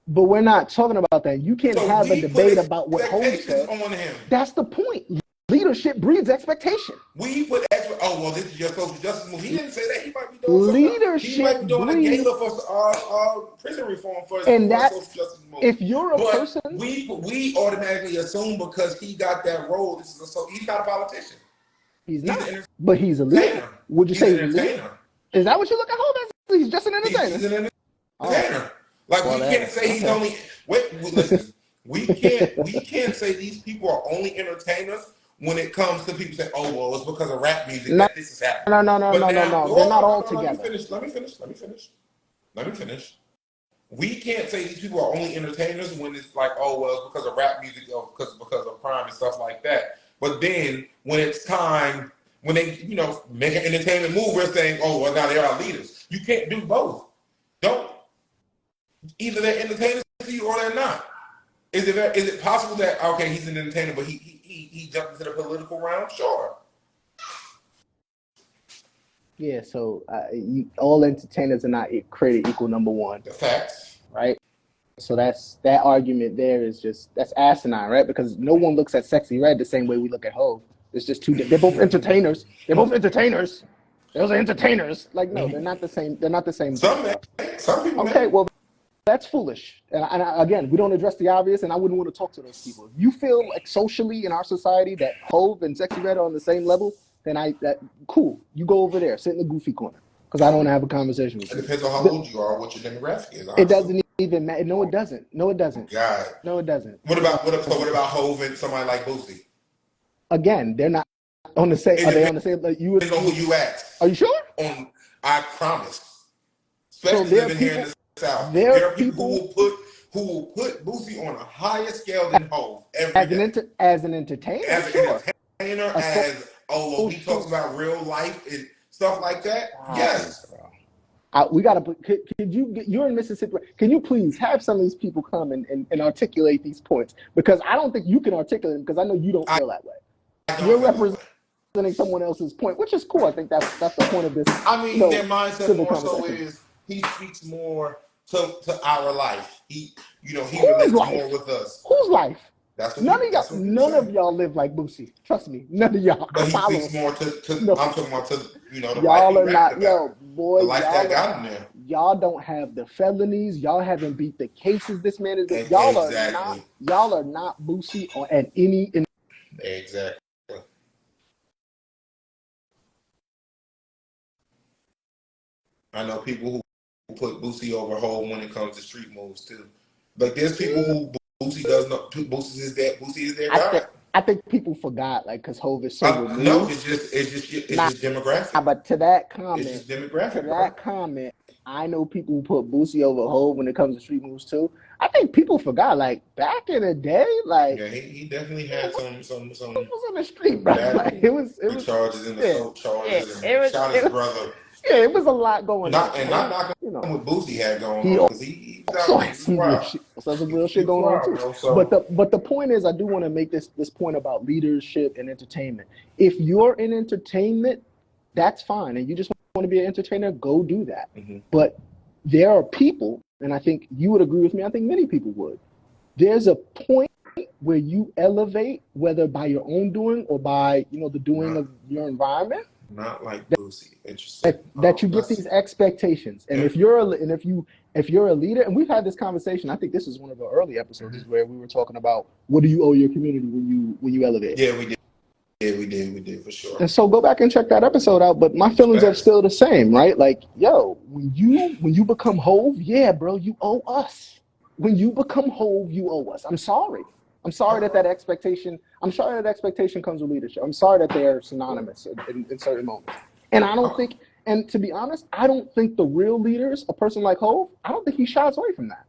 But we're not talking about that. You can't So have a we put debate about what Hove expectations said. on him. That's the point. Leadership breeds expectation. We put extra. Oh well, this is your social justice move. He didn't say that. He might be doing something else. He Leadership might be doing a gala breeds, for prison reform and for a social that's justice move. if you're a But person, we automatically assume because he got that role. He's not a politician. he's He's not, an but he's a leader. entertainer. Would you He's say an he's a leader? entertainer. Is that what you look at Hove as? He's just an He's entertainer. an Oh, entertainer. Like we well, can't say he's okay. only. Listen. We can't say these people are only entertainers when it comes to people saying, "Oh well, it's because of rap music No, that this is happening." no, no, no, But no, no, now, no. They're hold not on, all no, let me together. finish. Let me finish. Let me finish. Let me finish. We can't say these people are only entertainers when it's like, oh well, it's because of rap music or because of crime and stuff like that. But then when it's time, when they make an entertainment move, we're saying, oh well, now they are leaders. You can't do both. Don't either they're entertainers to you or they're not. Is it possible that okay, he's an entertainer, but he jumped into the political realm? Sure. Yeah. So all entertainers are not created equal. Number one, The facts. right? So that argument there is that's asinine, right? Because no one looks at Sexy Red the same way we look at Hove. It's just two. They're both entertainers. They're both entertainers. Those are entertainers. Like no, they're not the same. They're not the same thing, bro. Some people Okay, may. well that's foolish. Again, we don't address the obvious, and I wouldn't want to talk to those people. If you feel like socially in our society that Hove and Sexy Red are on the same level, then cool. You go over there, sit in the goofy corner, because I don't want to have a conversation with It you. depends on how old you are, what your demographic is. It Honestly, doesn't even matter. No, it doesn't. No, it doesn't. God, No, it doesn't. what about Hov and somebody like Boosie? Again, they're not on the same. It Are they depends on the same? Like you on who you ask. Are you sure? I promise. So Especially living here in the South, there there are are people who will put Boosie on a higher scale than Hov every day. As an entertainer, As an sure. entertainer, well, he talks about real life and stuff like that. Yes. We gotta put. Could you? You're in Mississippi. Can you please have some of these people come and articulate these points? Because I don't think you can articulate them. Because I know you don't feel that way. You're representing someone else's point, which is cool. I think that's the point of this. I mean, their mindset more so is he speaks more to our life. He relates more with us. Whose life? That's what none of y'all live like Boosie. Trust me, none of y'all. But he speaks more to no. I'm talking about the y'all life are not, yo, boy. The life that got him there. Y'all don't have the felonies. Y'all haven't beat the cases this man is doing. Exactly. Y'all are not Boosie at any. Exactly. I know people who put Boosie over Hov when it comes to street moves too. Like there's people who Boosie does not. Boosie is their guy. I think people forgot, like, because Hov is so removed. No, it's just demographic. But to that comment, it's just demographic. I know people who put Boosie over Hov when it comes to street moves too. I think people forgot, like back in the day, like he definitely had some was on the street, bro. Like, it was charges and assault charges and shot his brother. Yeah, it was a lot going on. And not knocking what Boosie had going on, because he had some real shit going on too. Bro, so. But the point is, I do want to make this point about leadership and entertainment. If you're in entertainment, that's fine, and you just want to be an entertainer, go do that. Mm-hmm. But there are people, and I think you would agree with me, I think many people would. There's a point where you elevate, whether by your own doing or by the doing of your environment. Not like Boosie. Interesting. That you get these expectations, and if you're a leader, and we've had this conversation. I think this is one of the early episodes where we were talking about what do you owe your community when you elevate. Yeah, we did. Yeah, we did for sure. And so go back and check that episode out. But my feelings are still the same, right? Like, yo, when you become Hov, yeah, bro, you owe us. When you become Hov, you owe us. I'm sorry that expectation. I'm sorry that expectation comes with leadership. I'm sorry that they're synonymous in certain moments. And I don't think, and to be honest, I don't think the real leaders, a person like Hov, I don't think he shies away from that.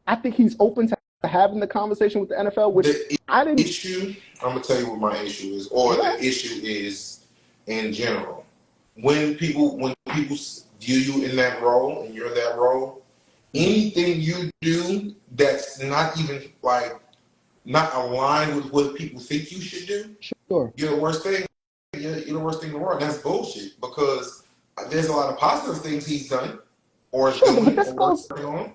I think he's open to having the conversation with the NFL, which I'm gonna tell you what my issue is, or the issue is in general. When people view you in that role and you're that role, anything you do that's not even not aligned with what people think you should do, sure, you're the worst thing. You're the worst thing in the world. That's bullshit, because there's a lot of positive things he's done or is doing or working on.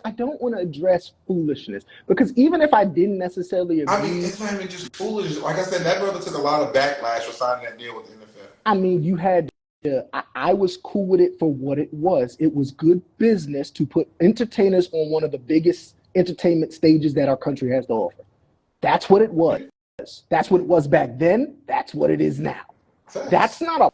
I don't want to address foolishness, because even if I didn't necessarily agree, I mean, it's not even just foolishness. Like I said, that brother took a lot of backlash for signing that deal with the NFL. I mean, you had I was cool with it for what it was. It was good business to put entertainers on one of the biggest entertainment stages that our country has to offer. That's what it was. That's what it was back then. That's what it is now. Thanks. That's not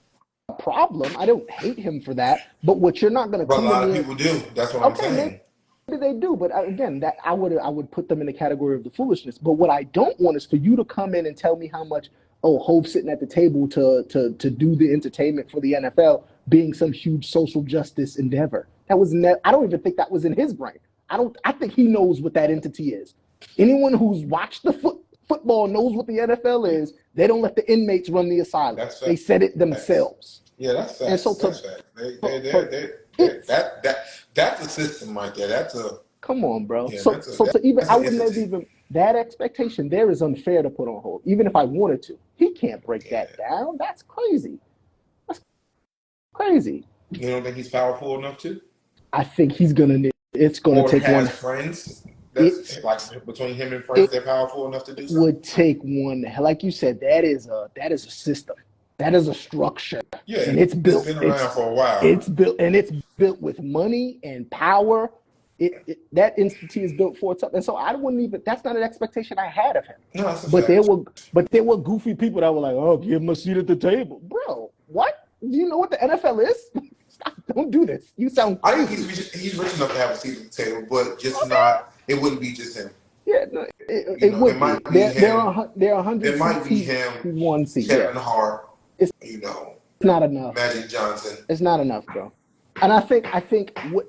a problem. I don't hate him for that. But what you're not going to come to me. A lot of people do. That's what I'm saying. Maybe they do, but again, that I would put them in the category of the foolishness. But what I don't want is for you to come in and tell me how much Hov sitting at the table to do the entertainment for the NFL being some huge social justice endeavor. That was I don't even think that was in his brain. I think he knows what that entity is. Anyone who's watched the football knows what the NFL is. They don't let the inmates run the asylum. They said it themselves. Yeah, that's fact. And so that's a system right there. That's a come on, bro. Yeah, I wouldn't have even that expectation there is unfair to put on Hov. Even if I wanted to, he can't break that down. That's crazy. That's crazy. You don't think he's powerful enough to? I think he's gonna need it's going to or take has one. friends It's that's like between him and friends, it they're powerful enough to do something. would take one. Like you said, that is a system. That is a structure, Yeah, and it's it's built. been around for a while. It's built with money and power. That institute is built for itself, and so I wouldn't even. That's not an expectation I had of him. No, that's a But there fact. were but there were goofy people that were like, "Oh, give him a seat at the table, bro." What? Do you know what the NFL is? Stop! Don't do this. You sound I think crazy. he's rich enough to have a seat at the table, but just Okay. not. It wouldn't be just him. Yeah, no, You it know, it would might be. be There him. are 100 It might seats. be He's him, he's one seat. Yeah, Kevin Hart. it's You know, not enough. Magic Johnson. It's not enough, bro. And I think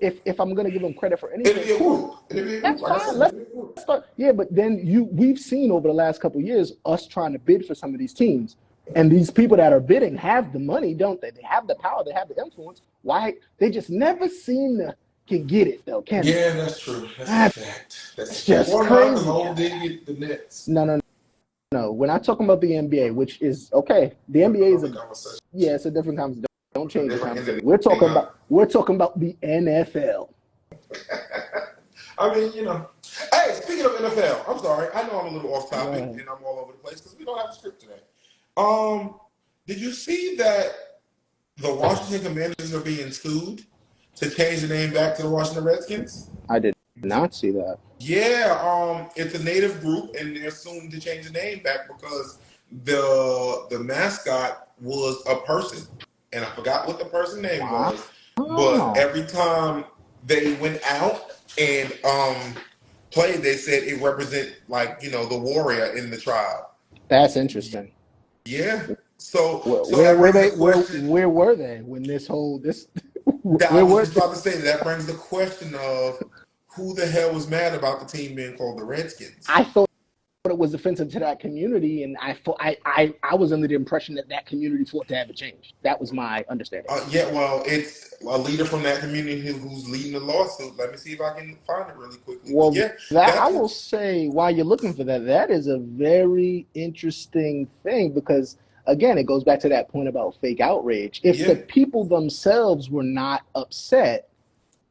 if I'm gonna give him credit for It'd anything, be a cool. group. It'd be a group. That's Like I fine. said, Let's it'd be a group. start. Yeah, but then we've seen over the last couple of years us trying to bid for some of these teams, and these people that are bidding have the money, don't they? They have the power. They have the influence. Why they just never seem to can get it though? Can they? Yeah, that's true. That's a That's fact. That's a fact. just Or not, because crazy. Hov did get the Nets. No, no, no. We're not talking about the NBA, which is okay. The That's NBA is another a conversation. yeah, it's a different conversation. Don't A change the different end of conversation. the We're game, talking huh? about we're talking about the NFL. I mean, you know. Hey, speaking of NFL, I'm sorry. I know I'm a little off Go topic ahead. and I'm all over the place because we don't have a script today. Um, did you see that the Washington Commanders are being sued to change the name back to the Washington Redskins? I did not see that. Yeah, it's a native group and they're suing to change the name back because the mascot was a person. And I forgot what the person's name Wow. was, but every time they went out and played, they said it represent like, the warrior in the tribe. That's interesting. Yeah. So Where that were brings they? the question. Where were they when this? I Where was were just they? about to say that brings the question of who the hell was mad about the team being called the Redskins? I thought it was offensive to that community, and I was under the impression that that community fought to have it changed. That was my understanding. Yeah, well, it's a leader from that community who's leading the lawsuit. Let me see if I can find it really quickly. But Well, yeah, that I that's will what. say while you're looking for that, that is a very interesting thing because again, it goes back to that point about fake outrage. If the Yeah, people themselves were not upset,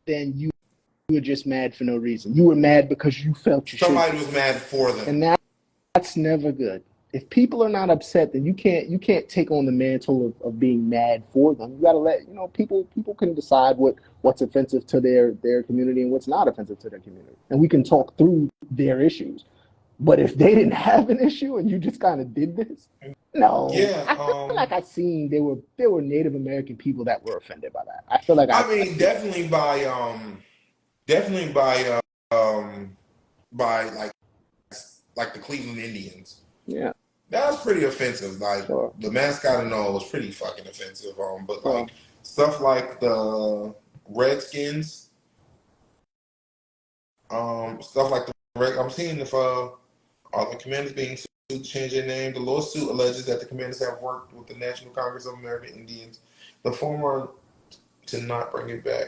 then you were just mad for no reason. You were mad because you felt you should somebody be, was mad for them. and that's never good. If people are not upset, then you can't take on the mantle of being mad for them. You got to let people can decide what's offensive to their community and what's not offensive to their community, and we can talk through their issues. But if they didn't have an issue and you just kind of did this, no, Yeah, I feel like I seen there were Native American people that were offended by that. I feel like I I mean, see that. definitely by like the Cleveland Indians. Yeah, That was pretty offensive. Like sure, the mascot and all was pretty fucking offensive. But sure. like stuff like the Redskins, stuff like I'm seeing if are the Commanders being sued to change their name. The lawsuit alleges that the Commanders have worked with the National Congress of American Indians, the former, to not bring it back.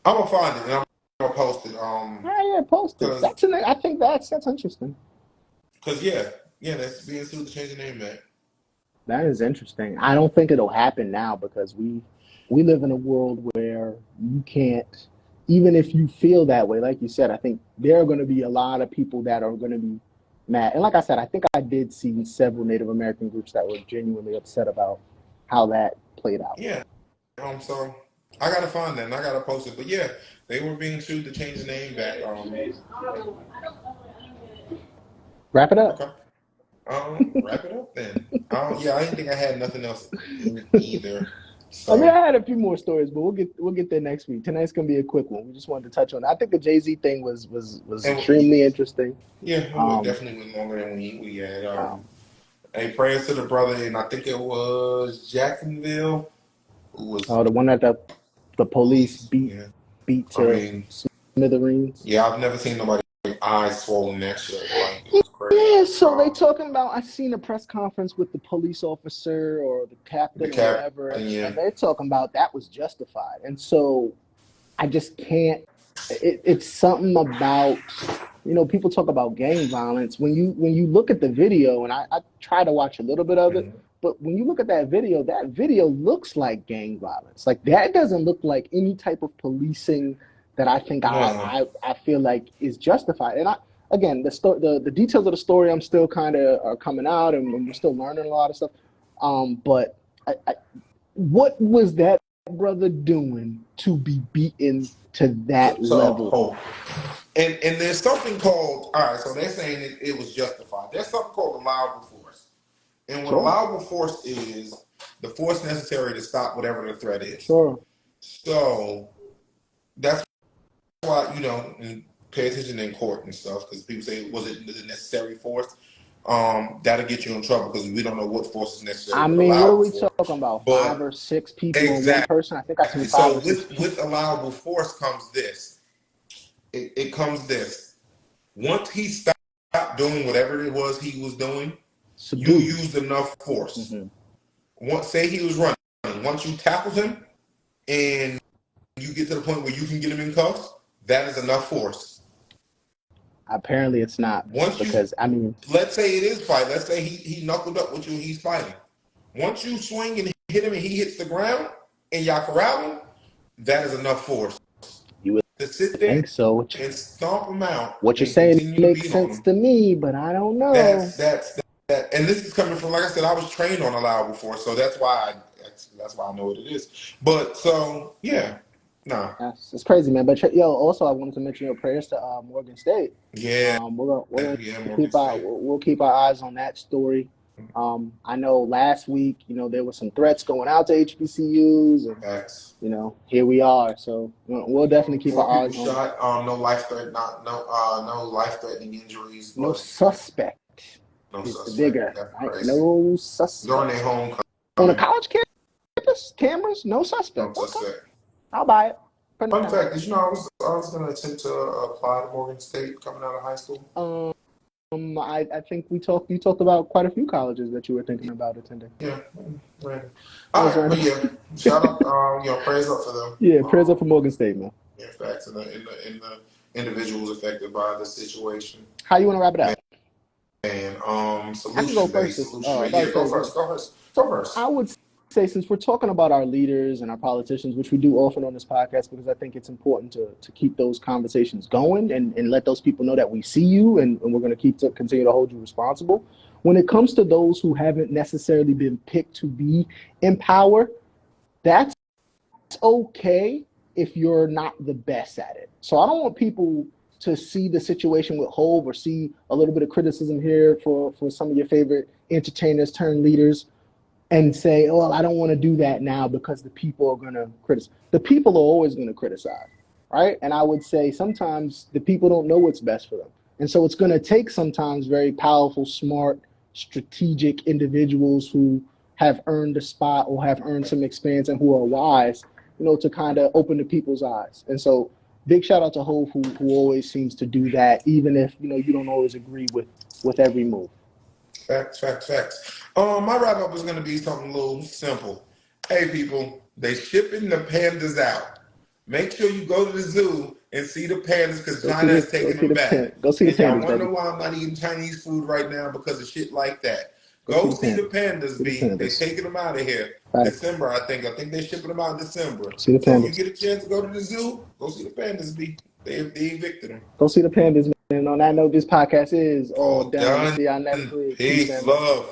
I'm gonna find it and I'm gonna post it. Yeah, post it. Cause I think that's interesting. cause yeah, that's being sued to change the name back. That is interesting. I don't think it'll happen now because we live in a world where you can't, even if you feel that way, like you said, I think there are going to be a lot of people that are going to be mad. And like I said, I think I did see several Native American groups that were genuinely upset about how that played out. Yeah. So I gotta find that and I gotta post it. But yeah, they were being sued to change the name back. Wrap it up. Okay. Wrap it up then. Yeah, I didn't think I had nothing else either. I mean, So I had a few more stories, but we'll get there next week. Tonight's gonna be a quick one. We just wanted to touch on it. I think the Jay-Z thing was and extremely interesting. yeah, it Um, definitely went longer than we had. um, A prayers to the brother, and I think it was Jacksonville who was the one that the police police. beat Yeah. beat I to mean, smithereens. yeah, I've never seen nobody eyes swollen that shit. Like it was crazy. Yeah, so they talking about. I seen a press conference with the police officer or the The captain or whatever, captain, and yeah. they're talking about that was justified. And so I just can't. It's something about people talk about gang violence when you look at the video, and I try to watch a little bit of it, Mhm. but when you look at that video looks like gang violence. Like that doesn't look like any type of policing that I think No, I feel like is justified. And again, the details of the story I'm still kind of are coming out, and we're still learning a lot of stuff. But what was that brother doing to be beaten to that level? oh, and there's something called, all right. So they're saying it was justified. There's something called allowable force, and what Sure, allowable force is the force necessary to stop whatever the threat is. sure. So that's why and pay attention in court and stuff because people say was it the necessary force? That'll get you in trouble because we don't know what force is necessary I but mean, what are allowable we force. talking about? Five But or six people or one exactly. person? I think I seen five So or six with people. allowable force comes this. It comes this. Once he stopped doing whatever it was he was doing, you Subdue. used enough force. Mm-hmm. Once say he was running, once you tackle him and you get to the point where you can get him in cuffs, that is enough force. Apparently, it's not Once you because I mean, let's say it is fight, let's say he knuckled up with you and he's fighting. Once you swing and hit him and he hits the ground and y'all corral him, that is enough force you would to sit there think so. and stomp him out What you're and saying continue to makes beat on sense him. to me, but I don't know. That, and this is coming from, like I said, I was trained on allowable force, so that's why I know what it is. But so yeah, nah, It's crazy, man. But yo, also I wanted to mention your prayers to Morgan State. yeah, We're gonna yeah, Morgan State, we'll keep our eyes on that story. I know last week, there were some threats going out to HBCUs, and facts. here we are. So we'll definitely keep our Four people eyes on it. shot. No life threatening injuries, No but suspect no is the suspect. bigger, That's right? crazy. No During suspect their on a homecoming, college campus. Cameras, no no suspect. Okay, suspect. I'll buy it for Fun now. fact: did you know I was going to attempt to apply to Morgan State coming out of high school? I think you talked about quite a few colleges that you were thinking about attending. Yeah. Right. All That's right, but right. yeah, shout out, prayers up for them. Yeah, prayers up for Morgan State, man. Yeah, facts, and the individuals affected by the situation. How you want to wrap it Man, up? I can go solution first. based, solution based. About Yeah, to go say, first. Go first. Go I first. would say since we're talking about our leaders and our politicians, which we do often on this podcast, because I think it's important to keep those conversations going and let those people know that we see you and we're going to continue to hold you responsible. When it comes to those who haven't necessarily been picked to be in power, that's okay if you're not the best at it. So I don't want people to see the situation with Hove or see a little bit of criticism here for some of your favorite entertainers turned leaders and say, oh, well, I don't want to do that now because the people are going to criticize. The people are always going to criticize, right? And I would say sometimes the people don't know what's best for them. And so it's going to take sometimes very powerful, smart, strategic individuals who have earned a spot or have earned some experience and who are wise, to kind of open the people's eyes. And so big shout out to Hove who always seems to do that, even if, you don't always agree with every move. Facts, facts, facts. My wrap up is gonna be something a little simple. Hey people, they shipping the pandas out. Make sure you go to the zoo and see the pandas because China is taking them back. Go see the And y'all pandas, wonder baby. why I'm not eating Chinese food right now because of shit like that. Go see Go the see the pandas. pandas, See the B. They pandas. taking them out of here. Facts. December, I think. I think they're shipping them out in December. See the So if you pandas. get a chance to go to the zoo, go see the pandas, B. They evicted them. Go see the pandas, man. On that note, this podcast is all All done. We'll done. see y'all next week. Peace, Peace, family. love.